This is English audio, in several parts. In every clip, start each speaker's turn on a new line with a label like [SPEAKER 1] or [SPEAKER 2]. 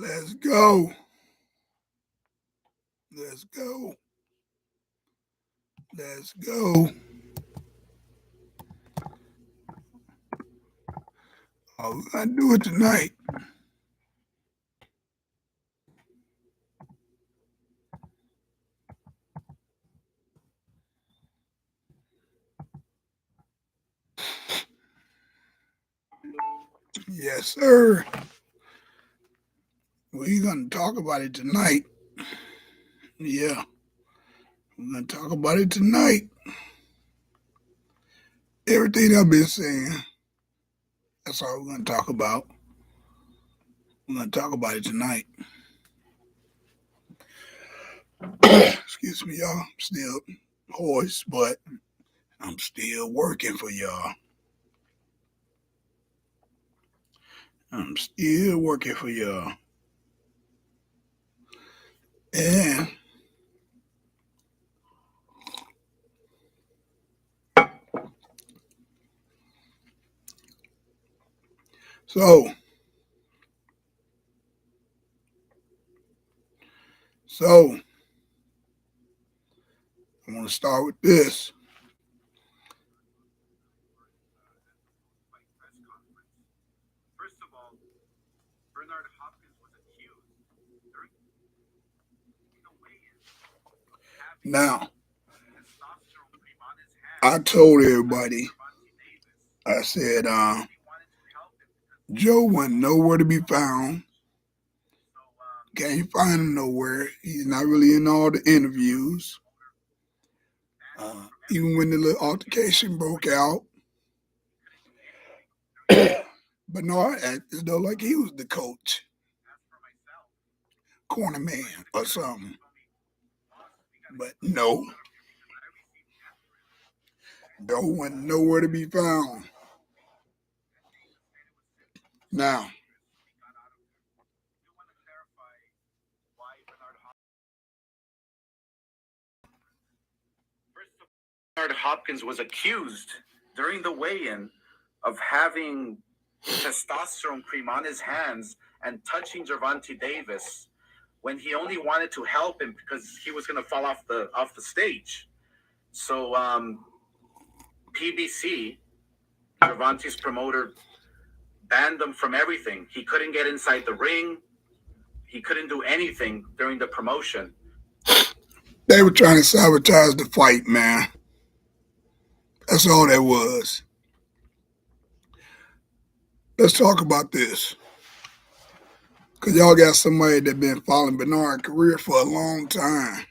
[SPEAKER 1] Let's go. Let's go. Let's go. Oh, we're gonna do it tonight. Yes, sir. We're gonna talk about it tonight. Yeah, we're gonna talk about it tonight. Everything I've been saying, that's all we're gonna talk about. We're gonna talk about it tonight. Excuse me, y'all. I'm still hoarse, but I'm still working for y'all. I'm still working for y'all. And so, so I want to start with this. Now, I told everybody, I said, Joe wasn't nowhere to be found. Can't find him nowhere. He's not really in all the interviews. Even when the little altercation broke out, Bernard acted as though like he was the coach, corner man or something. But no, Joe wasn't nowhere to be found. Now,
[SPEAKER 2] Bernard Hopkins was accused during the weigh-in of having testosterone cream on his hands and touching Gervonta Davis when he only wanted to help him because he was going to fall off the stage. So PBC, Gervonta's promoter, banned him from everything. He couldn't get inside the ring. He couldn't do anything during the promotion.
[SPEAKER 1] they were trying to sabotage the fight, man. That's all that was. Let's talk about this. Because y'all got somebody that been following Bernard's career for a long time.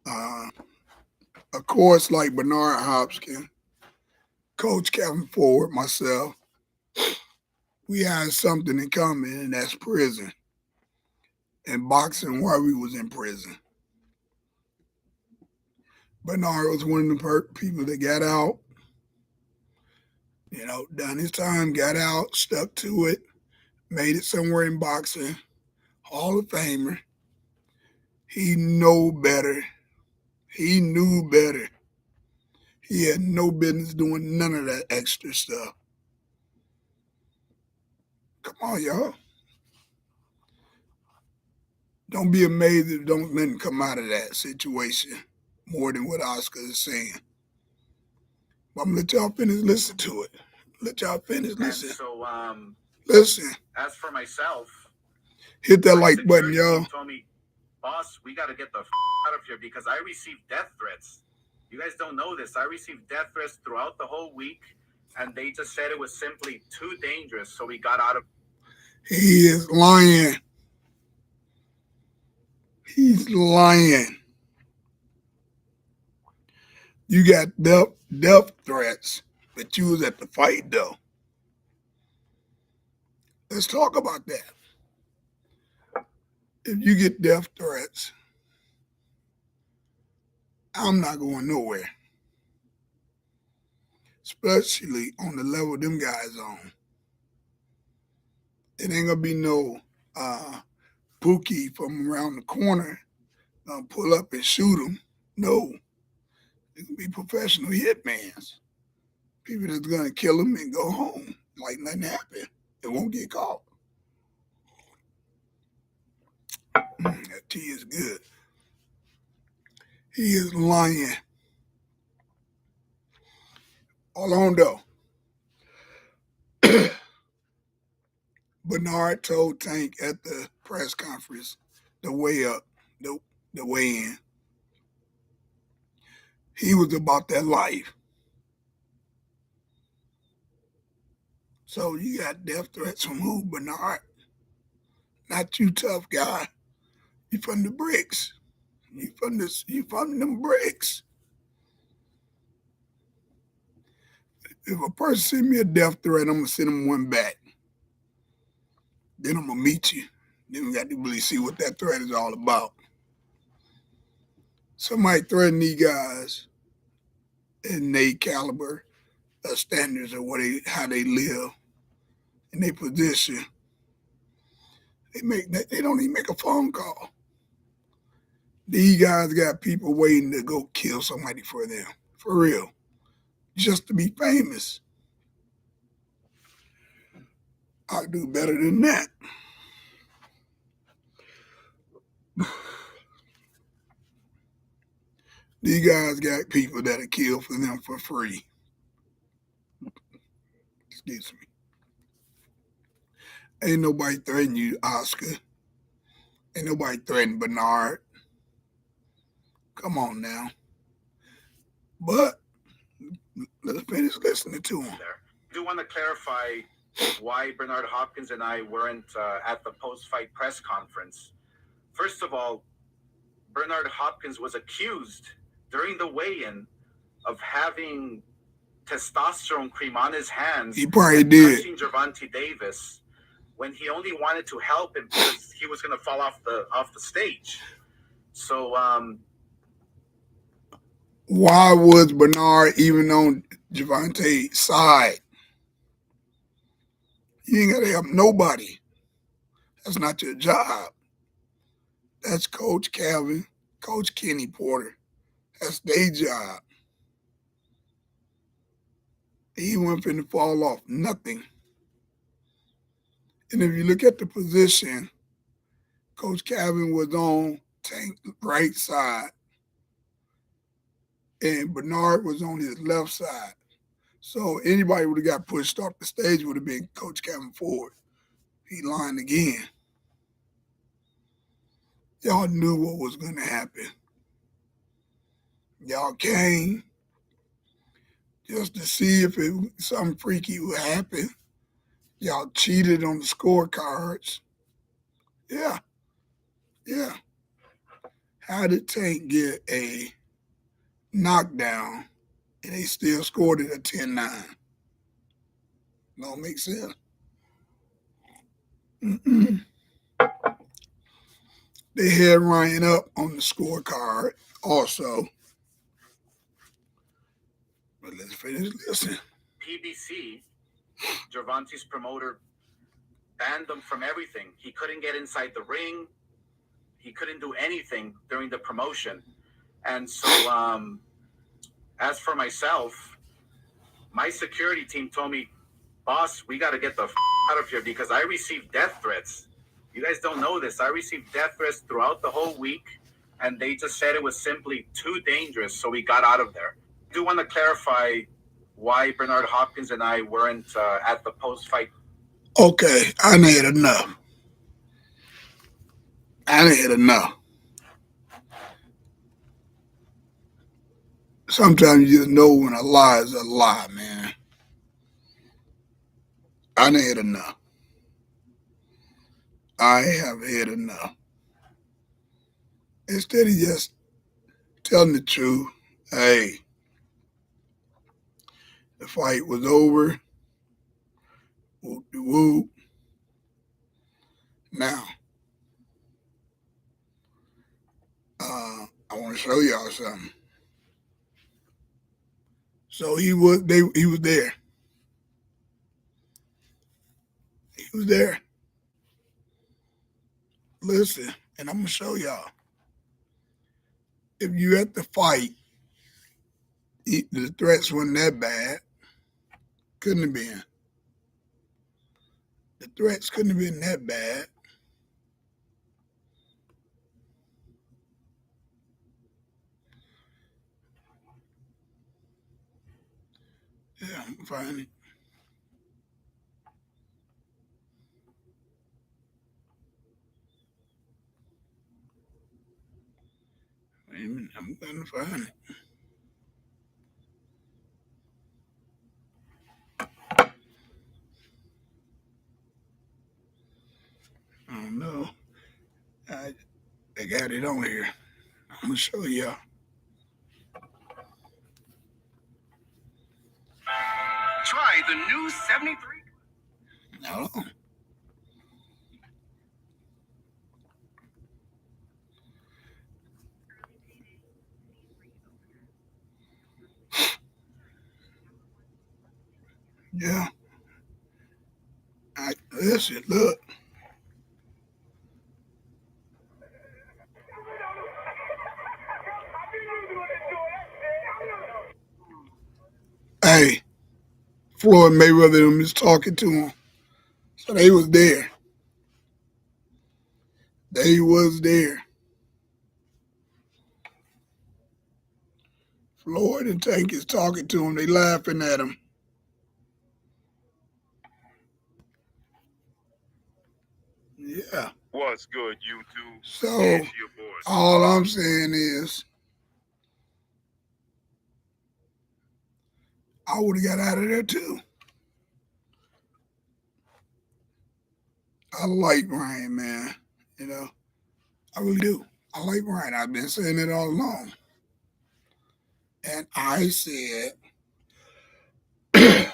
[SPEAKER 1] Uh, of course, like Bernard Hopkins, Coach Kevin Ford, myself, we had something in common, and that's prison. And boxing while we was in prison. Bernard was one of the people that got out, done his time, got out, stuck to it, made it somewhere in boxing, Hall of Famer. He know better. He knew better. He had no business doing none of that extra stuff. Come on, y'all. Don't be amazed if don't nothing come out of that situation more than what Oscar is saying. But I'm gonna let y'all finish listen to it. Let y'all finish listen.
[SPEAKER 2] And so,
[SPEAKER 1] Listen.
[SPEAKER 2] As for myself,
[SPEAKER 1] hit that like button, y'all.
[SPEAKER 2] Told me, boss, we got to get the out of here because I received death threats. You guys don't know this. I received death threats throughout the whole week, and they just said it was simply too dangerous, so we got out of.
[SPEAKER 1] He is lying. He's lying. You got death threats, but you was at the fight though. Let's talk about that. If you get death threats, I'm not going nowhere. Especially on the level them guys on. It ain't gonna be no Pookie from around the corner gonna pull up and shoot him. No. It can be professional hitmans. People that's gonna kill him and go home like nothing happened. It won't get caught. That tea is good. He is lying. Hold on, though. Bernard told Tank at the press conference, the way up, the way in, he was about that life. So you got death threats from who, Bernard? Not you, tough guy. You from the bricks. You from them bricks. If a person send me a death threat, I'm gonna send them one back. Then I'm gonna meet you. Then we got to really see what that threat is all about. Somebody threaten these guys in their caliber of standards of how they live in their position. They don't even make a phone call. These guys got people waiting to go kill somebody for them, for real, just to be famous. I'll do better than that. These guys got people that'll kill for them for free. Excuse me. Ain't nobody threatening you, Oscar. Ain't nobody threatening Bernard. Come on now. But let's finish listening to him.
[SPEAKER 2] I do want to clarify why Bernard Hopkins and I weren't at the post-fight press conference. First of all, Bernard Hopkins was accused during the weigh-in of having testosterone cream on his hands.
[SPEAKER 1] He probably did.
[SPEAKER 2] Touching Gervonta Davis when he only wanted to help him because he was going to fall off the stage. So
[SPEAKER 1] why was Bernard even on Gervonta's side? You ain't got to help nobody. That's not your job. That's Coach Calvin, Coach Kenny Porter. That's their job. He wasn't finna fall off nothing. And if you look at the position, Coach Calvin was on Tank's right side, and Bernard was on his left side. So anybody would have got pushed off the stage would have been Coach Calvin Ford. He lying again. Y'all knew what was going to happen. Y'all came just to see if something freaky would happen. Y'all cheated on the scorecards. Yeah. How did Tank get a knockdown and they still scored it at 10-9? Don't make sense. They had Ryan up on the scorecard also. But let's finish listening.
[SPEAKER 2] PBC, Gervonta's promoter, banned him from everything. He couldn't get inside the ring. He couldn't do anything during the promotion. And so as for myself, my security team told me, boss, we got to get the out of here because I received death threats. You guys don't know this. I received death threats throughout the whole week, and they just said it was simply too dangerous, so we got out of there. I do want to clarify why Bernard Hopkins and I weren't at the post-fight.
[SPEAKER 1] Okay, I done had enough. Sometimes you just know when a lie is a lie, man. I done had enough. I have had enough. Instead of just telling the truth, hey, the fight was over. Whoop-de-whoop. Now, I want to show y'all something. So he was there. He was there. Listen, and I'm gonna show y'all. If you at the fight, the threats weren't that bad. Couldn't have been. The threats couldn't have been that bad. Yeah, I'm finding it. Wait a minute, I'm gonna find it. I don't know. They got it on here. I'm gonna show y'all.
[SPEAKER 3] Try the new 73.
[SPEAKER 1] Hold on. Yeah. Listen, look. Hey, Floyd Mayweather and them is talking to him. So they was there. They was there. Floyd and Tank is talking to him. They laughing at him. Yeah.
[SPEAKER 3] What's good, YouTube?
[SPEAKER 1] So
[SPEAKER 3] It's your boy.
[SPEAKER 1] all I'm saying is I would have got out of there too. I like Ryan, man. You know, I really do. I like Ryan. I've been saying it all along. And I said, and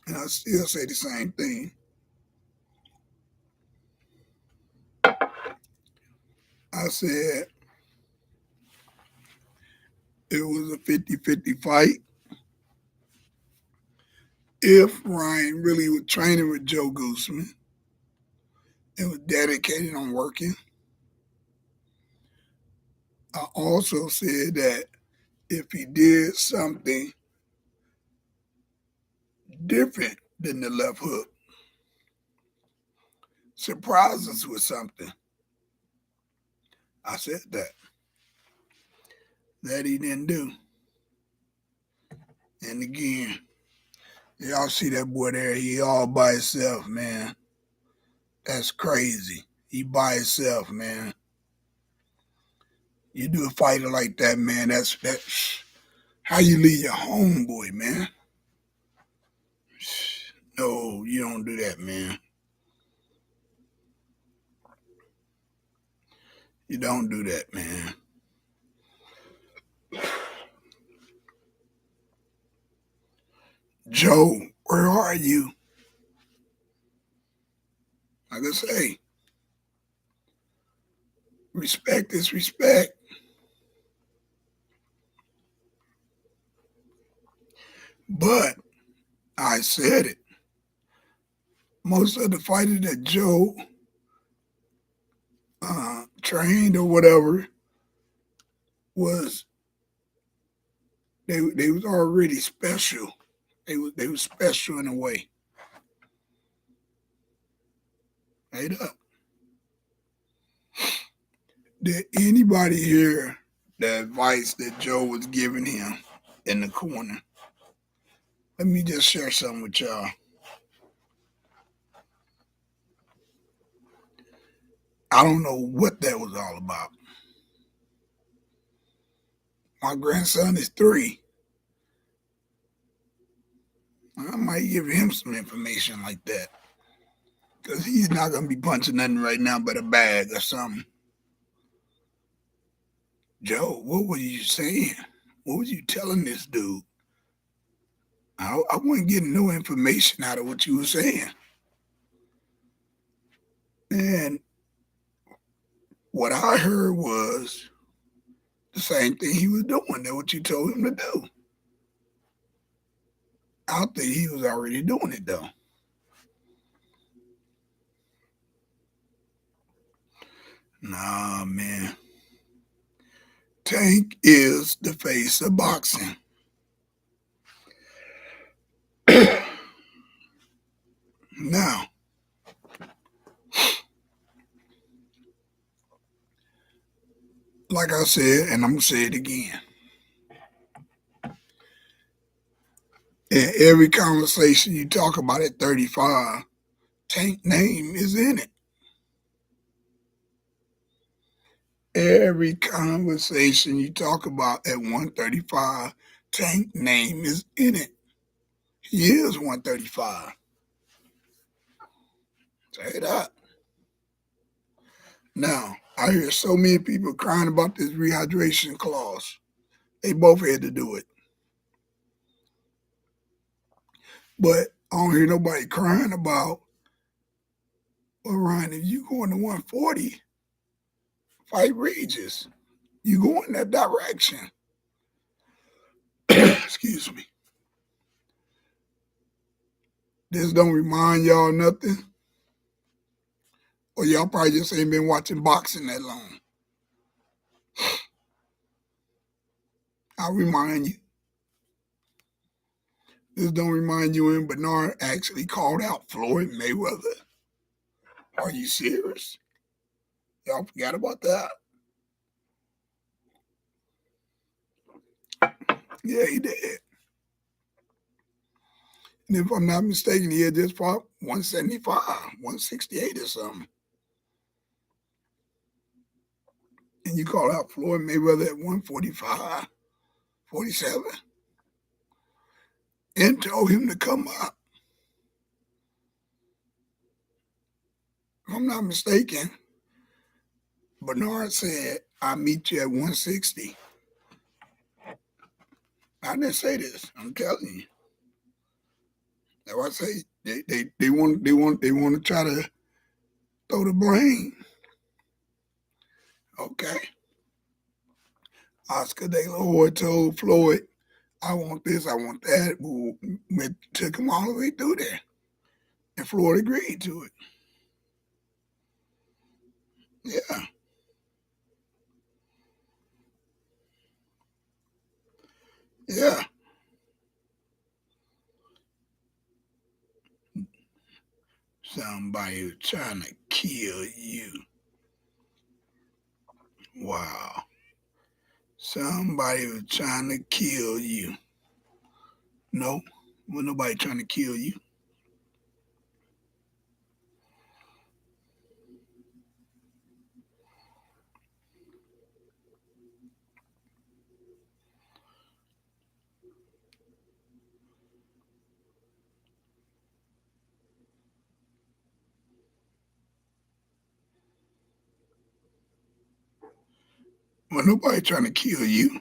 [SPEAKER 1] I still say the same thing. I said it was a 50-50 fight. If Ryan really was training with Joe Gooseman and was dedicated on working, I also said that if he did something different than the left hook, surprise us with something, I said that. That he didn't do. And again, y'all see that boy there, he all by himself, man. That's crazy. He by himself, man. You do a fighter like that, man, that's how you leave your homeboy, man. No, you don't do that, man. You don't do that, man. Joe, where are you? Like I say, respect is respect. But I said it. Most of the fighters that Joe trained or whatever was they was already special. They was special in a way. Right up. Did anybody hear the advice that Joe was giving him in the corner? Let me just share something with y'all. I don't know what that was all about. My grandson is 3. I might give him some information like that. Because he's not going to be punching nothing right now but a bag or something. Joe, what were you saying? What was you telling this dude? I wasn't getting no information out of what you were saying. And what I heard was the same thing he was doing. That what you told him to do. I think he was already doing it though. Nah, man. Tank is the face of boxing. Now, like I said, and I'm going to say it again, And every conversation you talk about at 35, Tank name is in it. Every conversation you talk about at 135, Tank name is in it. He is 135. Say that. Now, I hear so many people crying about this rehydration clause. They both had to do it. But I don't hear nobody crying about, well, Ryan, if you going to 140, fight Regis. You go in that direction. Excuse me. This don't remind y'all nothing? Or y'all probably just ain't been watching boxing that long. I'll remind you. This don't remind you when Bernard actually called out Floyd Mayweather. Are you serious? Y'all forgot about that? Yeah, he did. And if I'm not mistaken, he had just fought 175, 168 or something. And you call out Floyd Mayweather at 145, 47, and told him to come up. If I'm not mistaken, Bernard said, I'll meet you at 160. I didn't say this. I'm telling you. That's why I say they want to try to throw the blame. Okay. Oscar De La Hoya told Floyd, I want this, I want that. We took him all the way through there. And Floyd agreed to it. Yeah. Yeah. Somebody was trying to kill you. Wow. Somebody was trying to kill you. No, wasn't nobody trying to kill you. Wasn't nobody trying to kill you.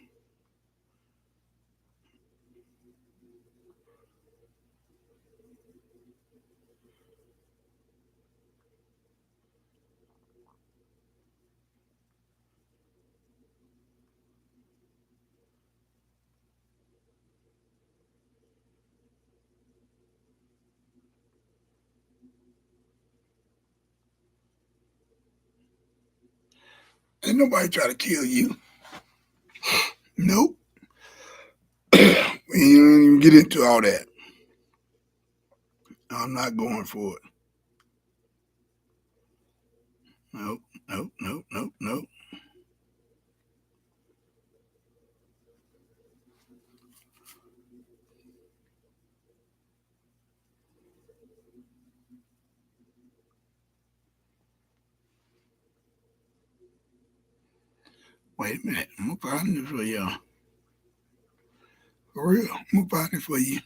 [SPEAKER 1] Ain't nobody trying to kill you. Nope. We ain't even get into all that. I'm not going for it. Nope, nope, nope, nope, nope. Wait a minute. I'm going to find it for y'all. For real. I'm going to find it for you.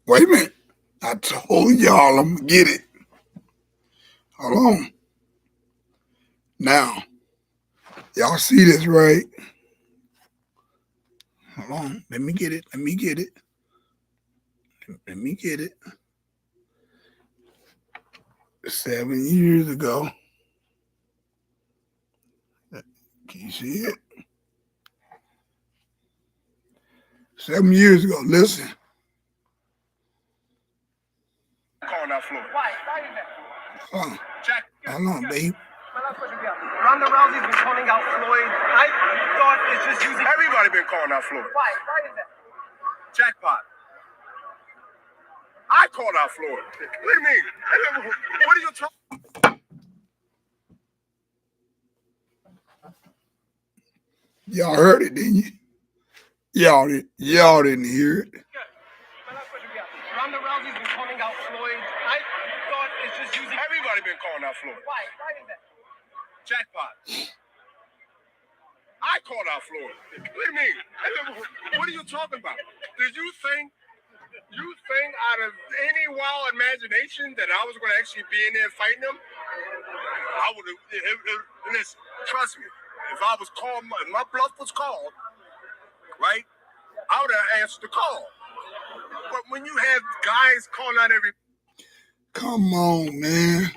[SPEAKER 1] Wait a minute. I told y'all I'm going to get it. Hold on. Now, y'all see this, right? Hold on. Let me get it. Let me get it. Let me get it. 7 years ago. Can you see it? 7 years ago. Listen.
[SPEAKER 3] Calling out Floyd.
[SPEAKER 4] Why? Why is that?
[SPEAKER 1] Oh,
[SPEAKER 3] Jack.
[SPEAKER 1] hold on, babe.
[SPEAKER 4] My last question, yeah. Ronda Rousey's been calling out Floyd. I thought it's just using.
[SPEAKER 3] Everybody been calling out Floyd.
[SPEAKER 4] Why? Why is that?
[SPEAKER 3] Jackpot. I called out Floyd. What do you mean? What are you talking?
[SPEAKER 1] Y'all heard it, didn't you? Y'all didn't hear it.
[SPEAKER 4] My last question, yeah. Ronda Rousey's been calling out Floyd. I thought it's just using.
[SPEAKER 3] Everybody been calling out Floyd.
[SPEAKER 4] Why? Why is that?
[SPEAKER 3] Jackpot. I called out Floyd. What do you mean? What are you talking about? Did you think out of any wild imagination that I was going to actually be in there fighting him? I would have. Listen, trust me. If I was called, if my bluff was called, right, I would have answered the call. But when you have guys calling out every.
[SPEAKER 1] Come on, man.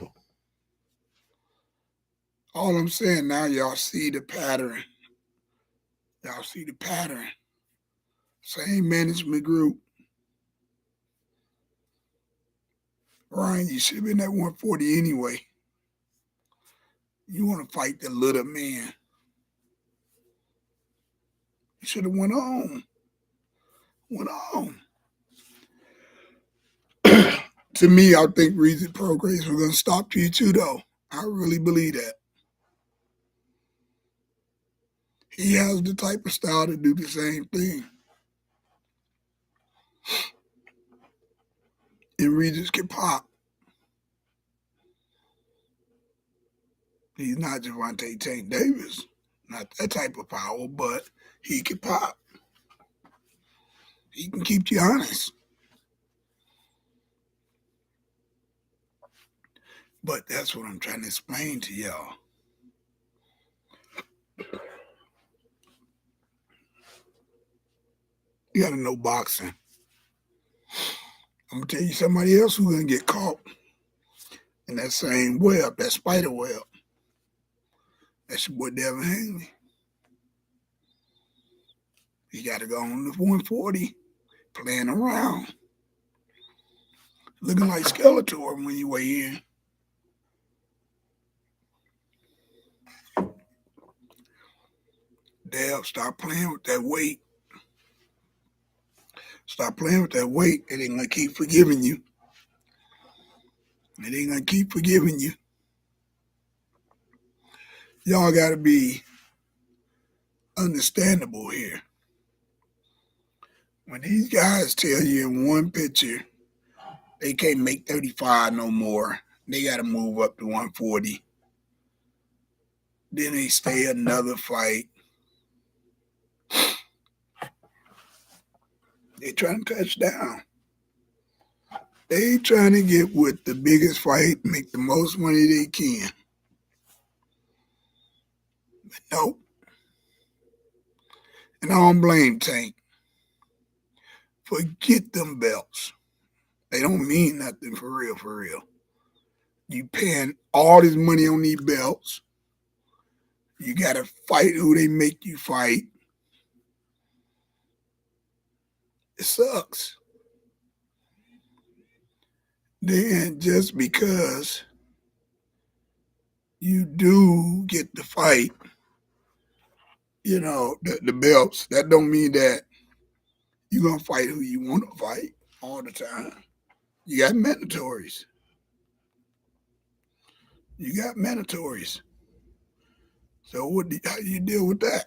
[SPEAKER 1] All I'm saying now, y'all see the pattern. Y'all see the pattern. Same management group. Ryan, you should have been at 140 anyway. You want to fight the little man. You should have went on. To me, I think Regis Prograis were going to stop you too, though. I really believe that. He has the type of style to do the same thing. And Regis can pop. He's not Gervonta Tank Davis. Not that type of power, but he can pop. He can keep you honest. But that's what I'm trying to explain to y'all. You got to know boxing. I'm going to tell you somebody else who's going to get caught in that same web, that spider web. That's your boy Devin Haney. He got to go on the 140, playing around. Looking like Skeletor when you weigh in. Dev, stop playing with that weight. Stop playing with that weight. It ain't going to keep forgiving you. It ain't going to keep forgiving you. Y'all got to be understandable here. When these guys tell you in one picture they can't make 35 no more, they got to move up to 140. Then they stay another fight. They trying to touch down. They trying to get with the biggest fight, make the most money they can. But nope. And I don't blame Tank. Forget them belts. They don't mean nothing for real, for real. You paying all this money on these belts. You got to fight who they make you fight. It sucks. Then just because you do get the fight, you know, the belts, that don't mean that you're going to fight who you want to fight all the time. You got mandatories. So how do you deal with that?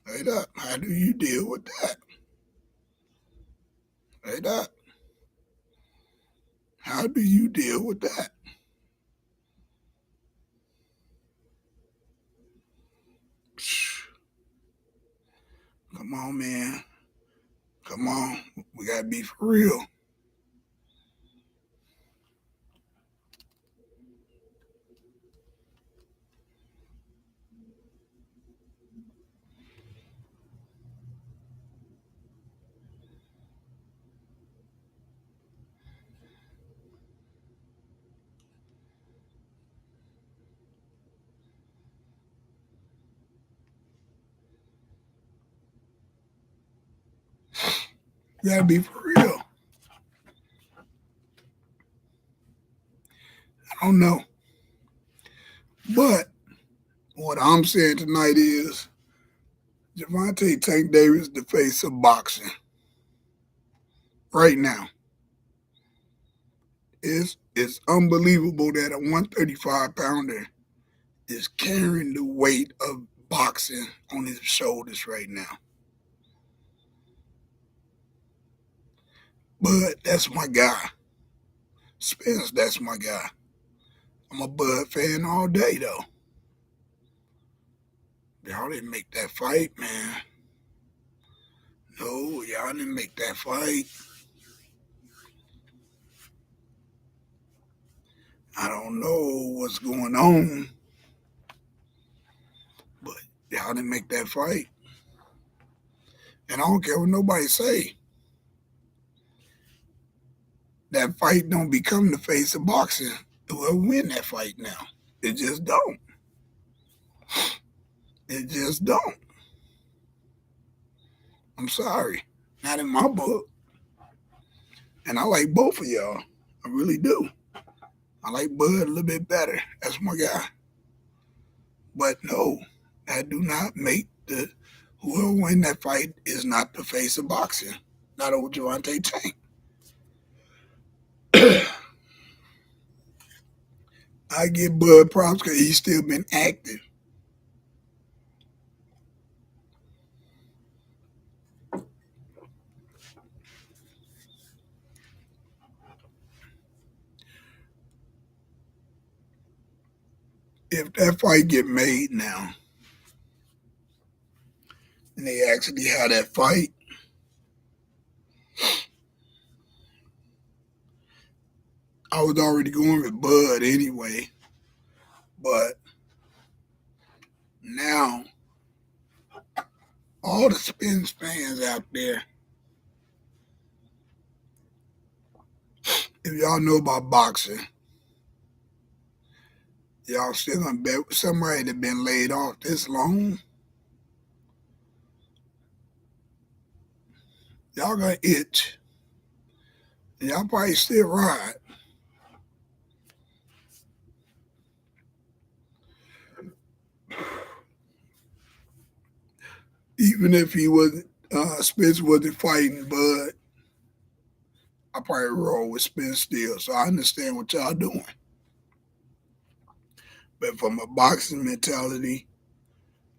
[SPEAKER 1] Right up. How do you deal with that? Right up. How do you deal with that? Come on, man. Come on. We got to be for real. You gotta be for real. I don't know. But what I'm saying tonight is Gervonta Tank Davis the face of boxing right now. It's unbelievable that a 135 pounder is carrying the weight of boxing on his shoulders right now. Bud, that's my guy. Spence, that's my guy. I'm a Bud fan all day, though. Y'all didn't make that fight, man. No, y'all didn't make that fight. I don't know what's going on, but y'all didn't make that fight. And I don't care what nobody say. That fight don't become the face of boxing. Whoever win that fight now. It just don't. It just don't. I'm sorry. Not in my book. And I like both of y'all. I really do. I like Bud a little bit better. That's my guy. But no, that do not make the whoever win that fight is not the face of boxing. Not over Gervonta Tank. I give Bud props because he's still been active. If that fight get made now, and they actually have that fight, I was already going with Bud anyway. But now, all the Spence fans out there, if y'all know about boxing, y'all still gonna bet with somebody that been laid off this long? Y'all gonna itch. Y'all probably still ride. Even if he wasn't, Spence wasn't fighting Bud, I probably roll with Spence still. So I understand what y'all doing. But from a boxing mentality,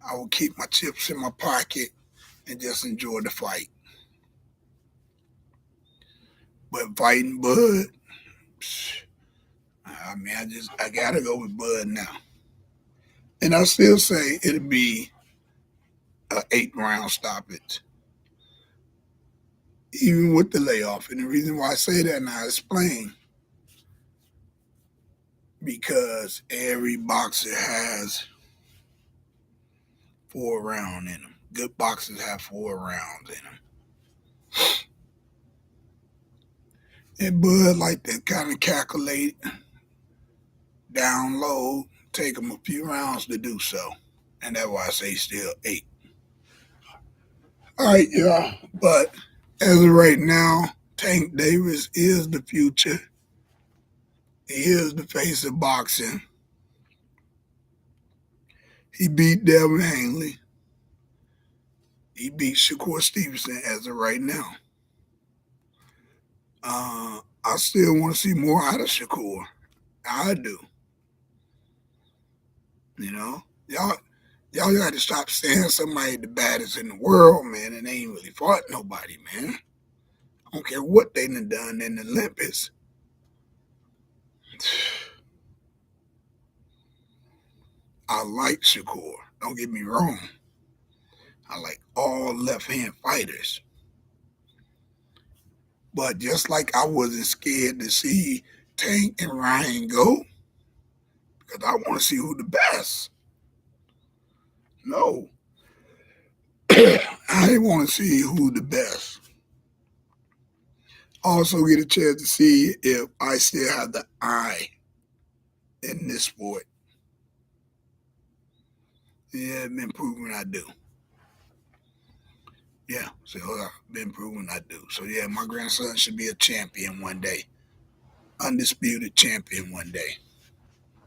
[SPEAKER 1] I will keep my chips in my pocket and just enjoy the fight. But fighting Bud, I mean, I gotta go with Bud now. And I still say it'll be an 8-round stoppage, even with the layoff. And the reason why I say that, and I explain, because every boxer has 4 rounds in them. Good boxers have 4 rounds in them. And Bud like to kind of calculate, down low, take him a few rounds to do so. And that's why I say still 8. All right, y'all. But as of right now, Tank Davis is the future. He is the face of boxing. He beat Devin Haney. He beat Shakur Stevenson as of right now. I still want to see more out of Shakur. I do. You know, y'all got to stop saying somebody the baddest in the world, man, and they ain't really fought nobody, man. I don't care what they done in the Olympics. I like Shakur. Don't get me wrong. I like all left-hand fighters. But just like I wasn't scared to see Tank and Ryan go, because I want to see who the best. No. I want to see who the best. Also get a chance to see if I still have the eye in this sport. Yeah, it's been proven I do. Yeah, so I've been proven I do. So yeah, my grandson should be a champion one day. Undisputed champion one day.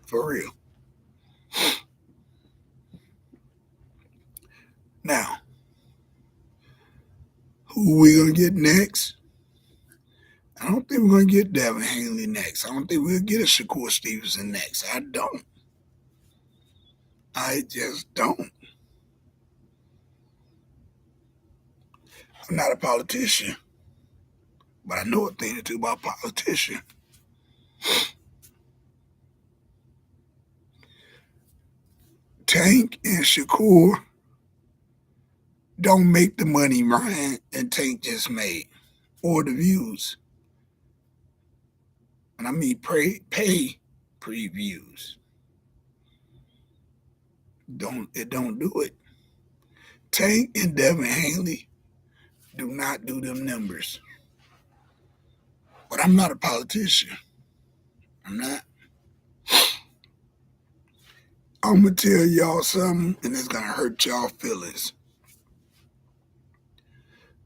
[SPEAKER 1] For real. Now, who we gonna get next? I don't think we're gonna get Devin Haney next. I don't think we'll get a Shakur Stevenson next. I don't. I just don't. I'm not a politician, but I know a thing or two about politicians. Tank and Shakur don't make the money Ryan and Tank just made, or the views. And I mean pay previews. Don't do it. Tank and Devin Haney do not do them numbers. But I'm not a politician. I'm not. I'm gonna tell y'all something, and it's gonna hurt y'all feelings.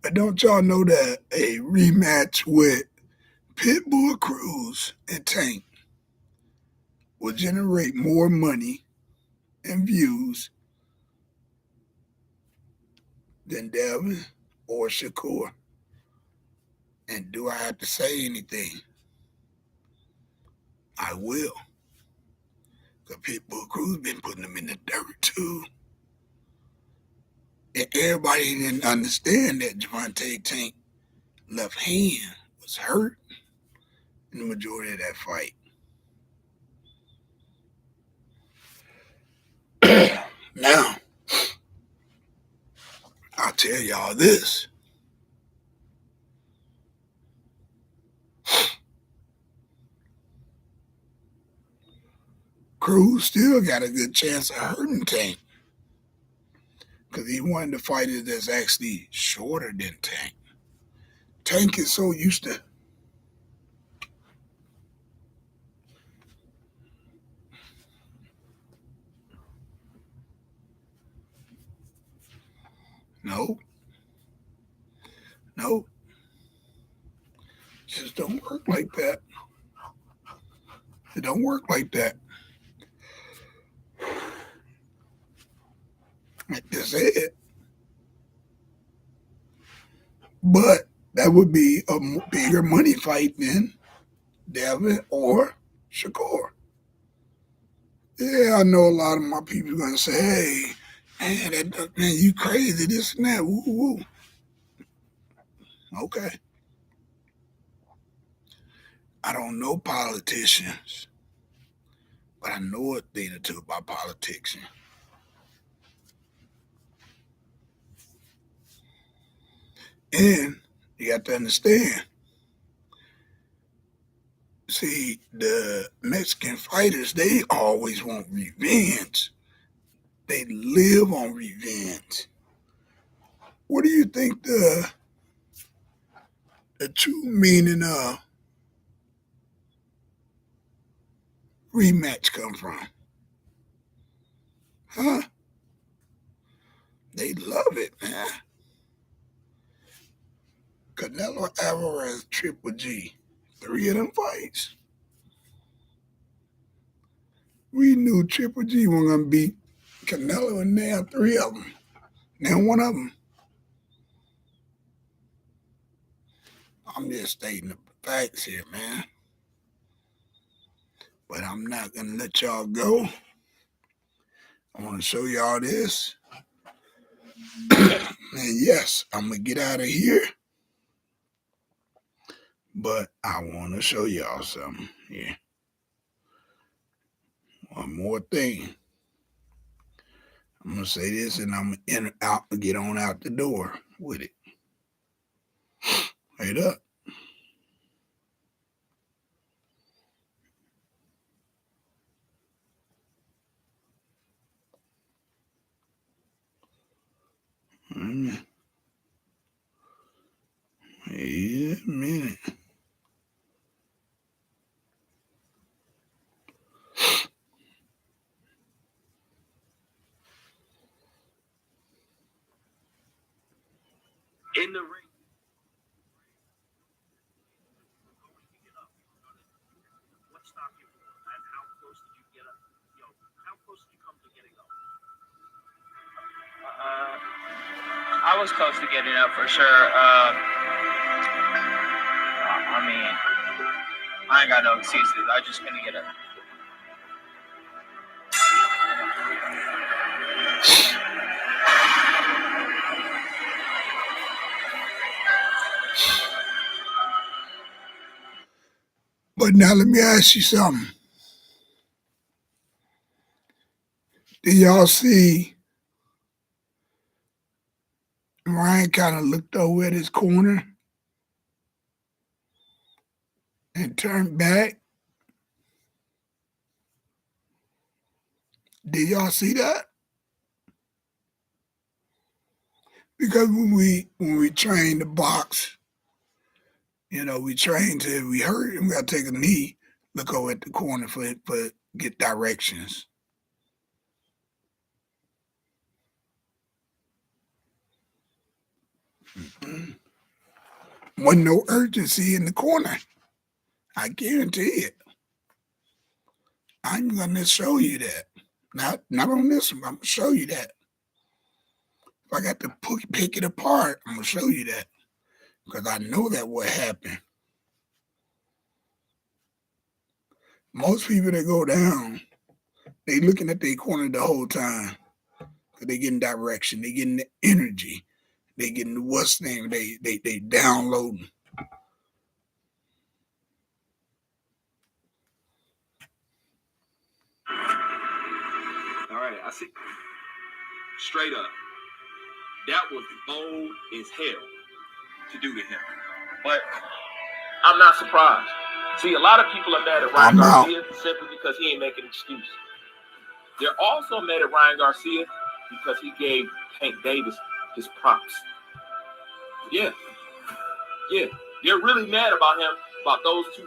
[SPEAKER 1] But don't y'all know that a rematch with Pitbull Cruz and Tank will generate more money and views than Devin or Shakur? And do I have to say anything? I will. Because Pitbull Cruz been putting them in the dirt too. And everybody didn't understand that Javante Tank left hand was hurt in the majority of that fight. Now, I'll tell y'all this. Cruz still got a good chance of hurting Tank. Because he wanted to fight it that's actually shorter than Tank. Tank is so used to no. Just don't work like that. It don't work like that. Like I said. But that would be a bigger money fight than Devin or Shakur. Yeah, I know a lot of my people are gonna say, "Hey, man, you crazy, this and that, woo woo." Okay. I don't know politicians, but I know a thing or two about politics. And you got to understand, see, the Mexican fighters, they always want revenge. They live on revenge. What do you think the true meaning of rematch come from? Huh? They love it, man. Canelo Alvarez, Triple G, 3 of them fights. We knew Triple G wasn't gonna beat Canelo, and now 3 of them. Now 1 of them. I'm just stating the facts here, man. But I'm not gonna let y'all go. I want to show y'all this. And yes, I'm gonna get out of here. But I want to show y'all something here. One more thing. I'm gonna say this, and I'm gonna get on out the door with it. Right up. Wait a minute.
[SPEAKER 5] in the ring. What stopped you? And how close did you get up? How close did you come to getting up?
[SPEAKER 6] I was close to getting up for sure. I mean, I ain't got no excuses. I just couldn't get up.
[SPEAKER 1] But now let me ask you something. Did y'all see Ryan kind of looked over at his corner and turned back? Did y'all see that? Because when we train to box, we train to we hurt and we gotta take a knee, look over at the corner for get directions. Wasn't no urgency in the corner. I guarantee it. I'm gonna show you that. Not on this one, I'm gonna show you that. If I got to pick it apart, I'm gonna show you that. Because I know that what happened. Most people that go down, they looking at their corner the whole time. Because they getting direction, they getting the energy, they getting the what's name, they downloading.
[SPEAKER 5] All right, I see. Straight up. That was bold as hell to do to him. But I'm not surprised. See, a lot of people are mad at Ryan Garcia simply because he ain't making an excuse. They're also mad at Ryan Garcia because he gave Tank Davis his props. Yeah. They're really mad about him, about those two.